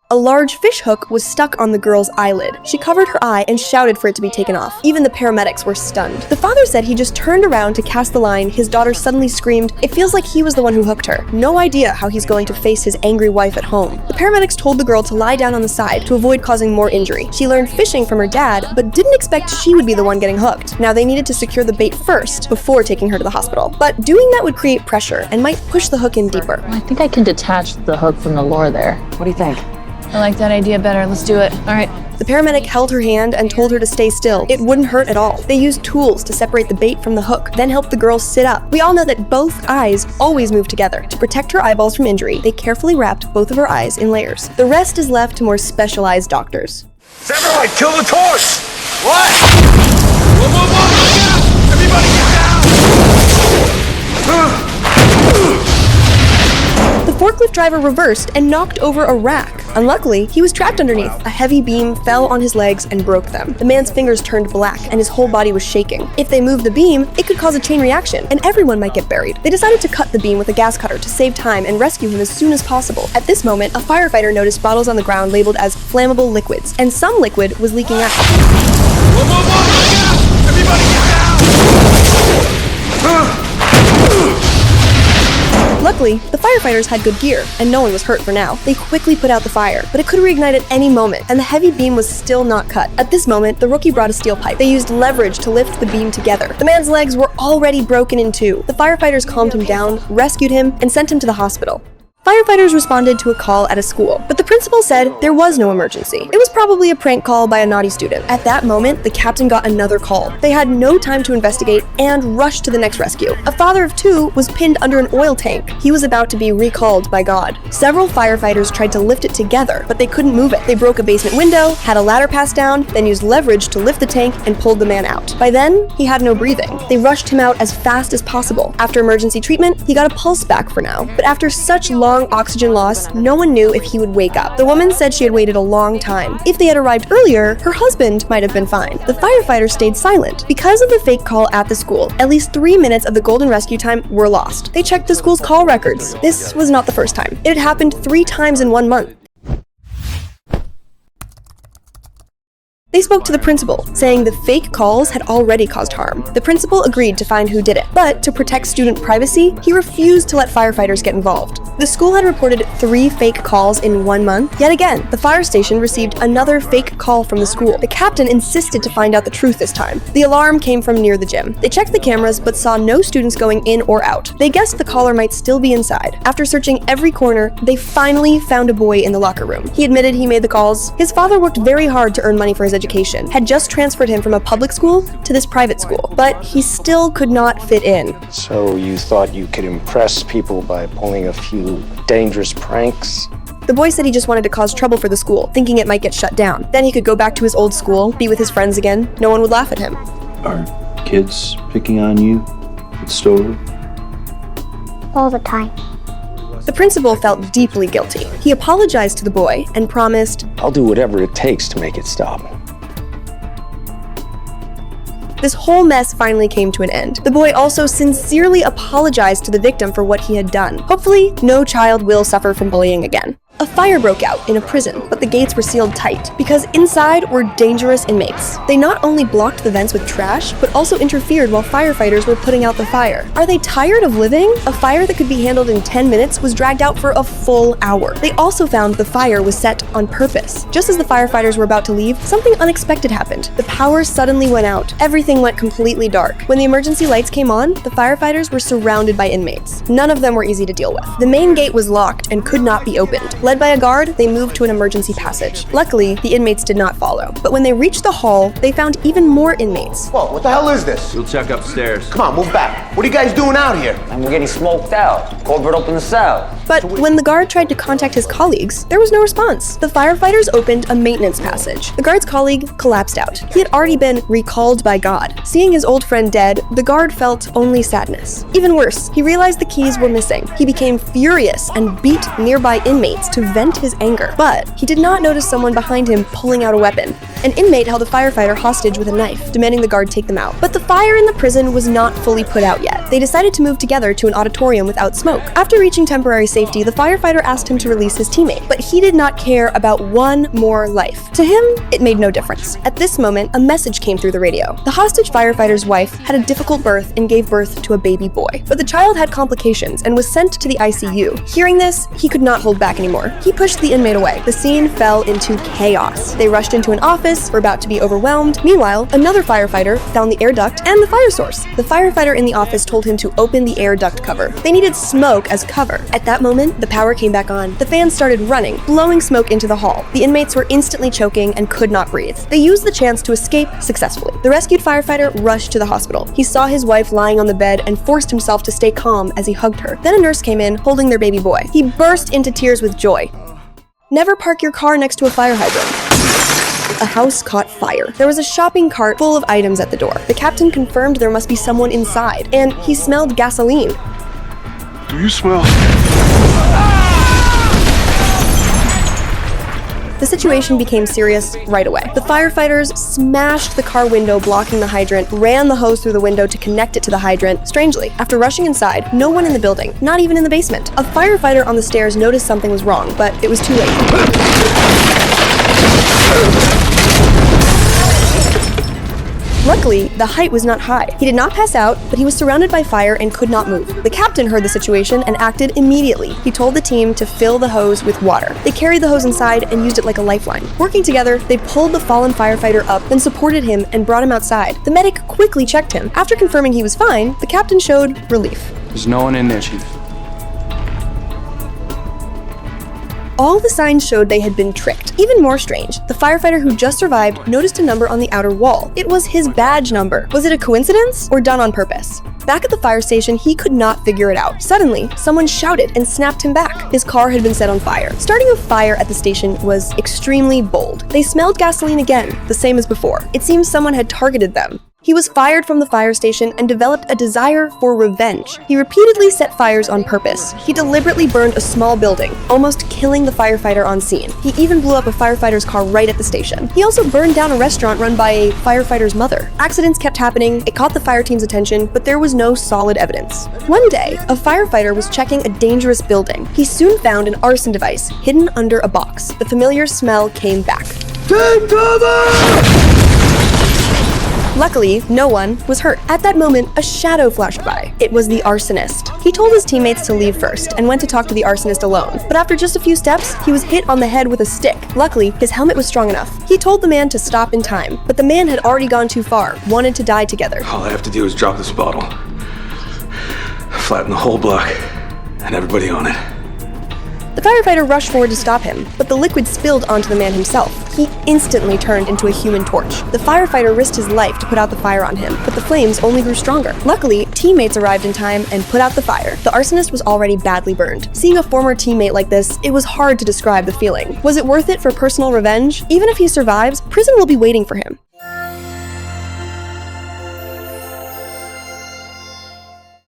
A large fish hook was stuck on the girl's eyelid. She covered her eye and shouted for it to be taken off. Even the paramedics were stunned. The father said he just turned around to cast the line. His daughter suddenly screamed, "It feels like he was the one who hooked her." No idea how he's going to face his angry wife at home. The paramedics told the girl to lie down on the side to avoid causing more injury. She learned fishing from her dad, but didn't expect she would be the one getting hooked. Now they needed to secure the bait first before taking her to the hospital. But doing that would create pressure and might push the hook in deeper. I think I can detach the hook from the lure there. What do you think? I like that idea better. Let's do it. All right. The paramedic held her hand and told her to stay still. It wouldn't hurt at all. They used tools to separate the bait from the hook, then helped the girl sit up. We all know that both eyes always move together. To protect her eyeballs from injury, they carefully wrapped both of her eyes in layers. The rest is left to more specialized doctors. Everyone, kill the torch! What? Whoa, whoa, whoa, get down! Everybody get down! The forklift driver reversed and knocked over a rack. Unluckily, he was trapped underneath. A heavy beam fell on his legs and broke them. The man's fingers turned black and his whole body was shaking. If they moved the beam, it could cause a chain reaction and everyone might get buried. They decided to cut the beam with a gas cutter to save time and rescue him as soon as possible. At this moment, a firefighter noticed bottles on the ground labeled as flammable liquids, and some liquid was leaking out. Whoa, whoa, whoa, get down! Everybody get down! Luckily, the firefighters had good gear, and no one was hurt for now. They quickly put out the fire, but it could reignite at any moment, and the heavy beam was still not cut. At this moment, the rookie brought a steel pipe. They used leverage to lift the beam together. The man's legs were already broken in two. The firefighters calmed him down, rescued him, and sent him to the hospital. Firefighters responded to a call at a school, but the principal said there was no emergency. It was probably a prank call by a naughty student. At that moment, the captain got another call. They had no time to investigate and rushed to the next rescue. A father of two was pinned under an oil tank. He was about to be recalled by God. Several firefighters tried to lift it together, but they couldn't move it. They broke a basement window, had a ladder pass down, then used leverage to lift the tank and pulled the man out. By then, he had no breathing. They rushed him out as fast as possible. After emergency treatment, he got a pulse back for now. But after such long oxygen loss, no one knew if he would wake up. The woman said she had waited a long time. If they had arrived earlier, her husband might have been fine. The firefighters stayed silent. Because of the fake call at the school, at least 3 minutes of the golden rescue time were lost. They checked the school's call records. This was not the first time. It had happened 3 times in 1 month. They spoke to the principal, saying the fake calls had already caused harm. The principal agreed to find who did it, but to protect student privacy, he refused to let firefighters get involved. The school had reported 3 fake calls in 1 month. Yet again, the fire station received another fake call from the school. The captain insisted to find out the truth this time. The alarm came from near the gym. They checked the cameras but saw no students going in or out. They guessed the caller might still be inside. After searching every corner, they finally found a boy in the locker room. He admitted he made the calls. His father worked very hard to earn money for his education, had just transferred him from a public school to this private school, but he still could not fit in. So you thought you could impress people by pulling a few dangerous pranks? The boy said he just wanted to cause trouble for the school, thinking it might get shut down. Then he could go back to his old school, be with his friends again. No one would laugh at him. Are kids picking on you at store? All the time. The principal felt deeply guilty. He apologized to the boy and promised, I'll do whatever it takes to make it stop. This whole mess finally came to an end. The boy also sincerely apologized to the victim for what he had done. Hopefully, no child will suffer from bullying again. A fire broke out in a prison, but the gates were sealed tight because inside were dangerous inmates. They not only blocked the vents with trash, but also interfered while firefighters were putting out the fire. Are they tired of living? A fire that could be handled in 10 minutes was dragged out for a full hour. They also found the fire was set on purpose. Just as the firefighters were about to leave, something unexpected happened. The power suddenly went out. Everything went completely dark. When the emergency lights came on, the firefighters were surrounded by inmates. None of them were easy to deal with. The main gate was locked and could not be opened. Led by a guard, they moved to an emergency passage. Luckily, the inmates did not follow. But when they reached the hall, they found even more inmates. Whoa, what the hell is this? We'll check upstairs. Come on, move back. What are you guys doing out here? And we're getting smoked out. Culvert open the cell. But when the guard tried to contact his colleagues, there was no response. The firefighters opened a maintenance passage. The guard's colleague collapsed out. He had already been recalled by God. Seeing his old friend dead, the guard felt only sadness. Even worse, he realized the keys were missing. He became furious and beat nearby inmates to to vent his anger, but he did not notice someone behind him pulling out a weapon. An inmate held a firefighter hostage with a knife, demanding the guard take them out. But the fire in the prison was not fully put out yet. They decided to move together to an auditorium without smoke. After reaching temporary safety, the firefighter asked him to release his teammate, but he did not care about one more life. To him, it made no difference. At this moment, a message came through the radio. The hostage firefighter's wife had a difficult birth and gave birth to a baby boy, but the child had complications and was sent to the ICU. Hearing this, he could not hold back anymore. He pushed the inmate away. The scene fell into chaos. They rushed into an office, were about to be overwhelmed. Meanwhile, another firefighter found the air duct and the fire source. The firefighter in the office told him to open the air duct cover. They needed smoke as cover. At that moment, the power came back on. The fans started running, blowing smoke into the hall. The inmates were instantly choking and could not breathe. They used the chance to escape successfully. The rescued firefighter rushed to the hospital. He saw his wife lying on the bed and forced himself to stay calm as he hugged her. Then a nurse came in, holding their baby boy. He burst into tears with joy. Never park your car next to a fire hydrant. A house caught fire. There was a shopping cart full of items at the door. The captain confirmed there must be someone inside, and he smelled gasoline. Do you smell? The situation became serious right away. The firefighters smashed the car window blocking the hydrant, ran the hose through the window to connect it to the hydrant. Strangely, after rushing inside, no one in the building, not even in the basement. A firefighter on the stairs noticed something was wrong, but it was too late. Luckily, the height was not high. He did not pass out, but he was surrounded by fire and could not move. The captain heard the situation and acted immediately. He told the team to fill the hose with water. They carried the hose inside and used it like a lifeline. Working together, they pulled the fallen firefighter up, then supported him and brought him outside. The medic quickly checked him. After confirming he was fine, the captain showed relief. There's no one in there, Chief. All the signs showed they had been tricked. Even more strange, the firefighter who just survived noticed a number on the outer wall. It was his badge number. Was it a coincidence or done on purpose? Back at the fire station, he could not figure it out. Suddenly, someone shouted and snapped him back. His car had been set on fire. Starting a fire at the station was extremely bold. They smelled gasoline again, the same as before. It seems someone had targeted them. He was fired from the fire station and developed a desire for revenge. He repeatedly set fires on purpose. He deliberately burned a small building, almost killing the firefighter on scene. He even blew up a firefighter's car right at the station. He also burned down a restaurant run by a firefighter's mother. Accidents kept happening, it caught the fire team's attention, but there was no solid evidence. One day, a firefighter was checking a dangerous building. He soon found an arson device hidden under a box. The familiar smell came back. Take cover! Luckily, no one was hurt. At that moment, a shadow flashed by. It was the arsonist. He told his teammates to leave first and went to talk to the arsonist alone. But after just a few steps, he was hit on the head with a stick. Luckily, his helmet was strong enough. He told the man to stop in time, but the man had already gone too far, wanted to die together. All I have to do is drop this bottle, flatten the whole block, and everybody on it. The firefighter rushed forward to stop him, but the liquid spilled onto the man himself. He instantly turned into a human torch. The firefighter risked his life to put out the fire on him, but the flames only grew stronger. Luckily, teammates arrived in time and put out the fire. The arsonist was already badly burned. Seeing a former teammate like this, it was hard to describe the feeling. Was it worth it for personal revenge? Even if he survives, prison will be waiting for him.